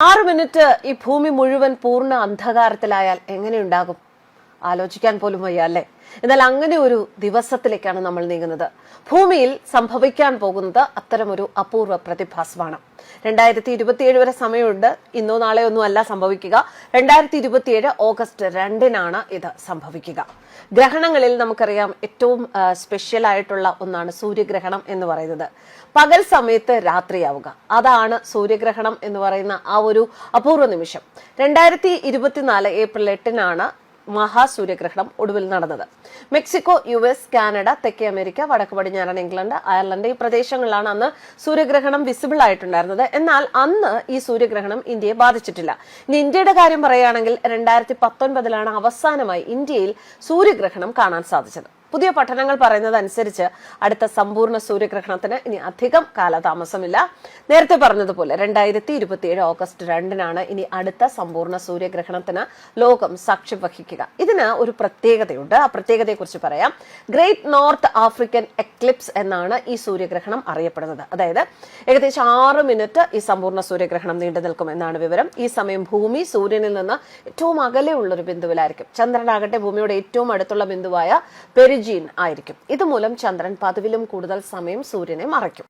6 minute ഈ ഭൂമി മുഴുവൻ പൂർണ്ണ അന്ധകാരത്തിലായാൽ എങ്ങനെയുണ്ടാകും? ആലോചിക്കാൻ പോലും വയ്യ അല്ലേ? എന്നാൽ അങ്ങനെ ഒരു ദിവസത്തിലേക്കാണ് നമ്മൾ നീങ്ങുന്നത്. ഭൂമിയിൽ സംഭവിക്കാൻ പോകുന്നത് അത്തരമൊരു അപൂർവ പ്രതിഭാസമാണ്. 2027 വരെ സമയമുണ്ട്. ഇന്നോ നാളെയോ ഒന്നും അല്ല സംഭവിക്കുക. 2027 ഓഗസ്റ്റ് 2-നാണ് ഇത് സംഭവിക്കുക. ഗ്രഹണങ്ങളിൽ നമുക്കറിയാം ഏറ്റവും സ്പെഷ്യൽ ആയിട്ടുള്ള ഒന്നാണ് സൂര്യഗ്രഹണം എന്ന് പറയുന്നത്. പകൽ സമയത്ത് രാത്രിയാവുക, അതാണ് സൂര്യഗ്രഹണം എന്ന് പറയുന്ന ആ ഒരു അപൂർവ നിമിഷം. 2024 ഏപ്രിൽ 8-നാണ് മഹാസൂര്യഗ്രഹണം ഒടുവിൽ നടന്നത്. മെക്സിക്കോ, US, കാനഡ, തെക്കേ അമേരിക്ക, വടക്ക് പടിഞ്ഞാറൻ ഇംഗ്ലണ്ട്, അയർലൻഡ് ഈ പ്രദേശങ്ങളിലാണ് അന്ന് സൂര്യഗ്രഹണം വിസിബിൾ ആയിട്ടുണ്ടായിരുന്നത്. എന്നാൽ അന്ന് ഈ സൂര്യഗ്രഹണം ഇന്ത്യയെ ബാധിച്ചിട്ടില്ല. ഇനി ഇന്ത്യയുടെ കാര്യം പറയുകയാണെങ്കിൽ 2019-ലാണ് അവസാനമായി ഇന്ത്യയിൽ സൂര്യഗ്രഹണം കാണാൻ സാധിച്ചത്. പുതിയ പഠനങ്ങൾ പറയുന്നത് അനുസരിച്ച് അടുത്ത സമ്പൂർണ്ണ സൂര്യഗ്രഹണത്തിന് ഇനി അധികം കാലതാമസമില്ല. നേരത്തെ പറഞ്ഞതുപോലെ 2027 ഓഗസ്റ്റ് 2-നാണ് ഇനി അടുത്ത സമ്പൂർണ്ണ സൂര്യഗ്രഹണത്തിന് ലോകം സാക്ഷ്യം വഹിക്കുക. ഇതിന് ഒരു പ്രത്യേകതയുണ്ട്. ആ പ്രത്യേകതയെക്കുറിച്ച് പറയാം. ഗ്രേറ്റ് നോർത്ത് ആഫ്രിക്കൻ എക്ലിപ്സ് എന്നാണ് ഈ സൂര്യഗ്രഹണം അറിയപ്പെടുന്നത്. അതായത് ഏകദേശം 6 മിനിറ്റ് ഈ സമ്പൂർണ്ണ സൂര്യഗ്രഹണം നീണ്ടു നിൽക്കും എന്നാണ് വിവരം. ഈ സമയം ഭൂമി സൂര്യനിൽ നിന്ന് ഏറ്റവും അകലെയുള്ള ഒരു ബിന്ദുവിലായിരിക്കും. ചന്ദ്രനാകട്ടെ ഭൂമിയുടെ ഏറ്റവും അടുത്തുള്ള ബിന്ദുവായ പെരിജീൻ ആയിരിക്കും. ഇതുമൂലം ചന്ദ്രൻ പതിവിലും കൂടുതൽ സമയം സൂര്യനെ മറയ്ക്കും.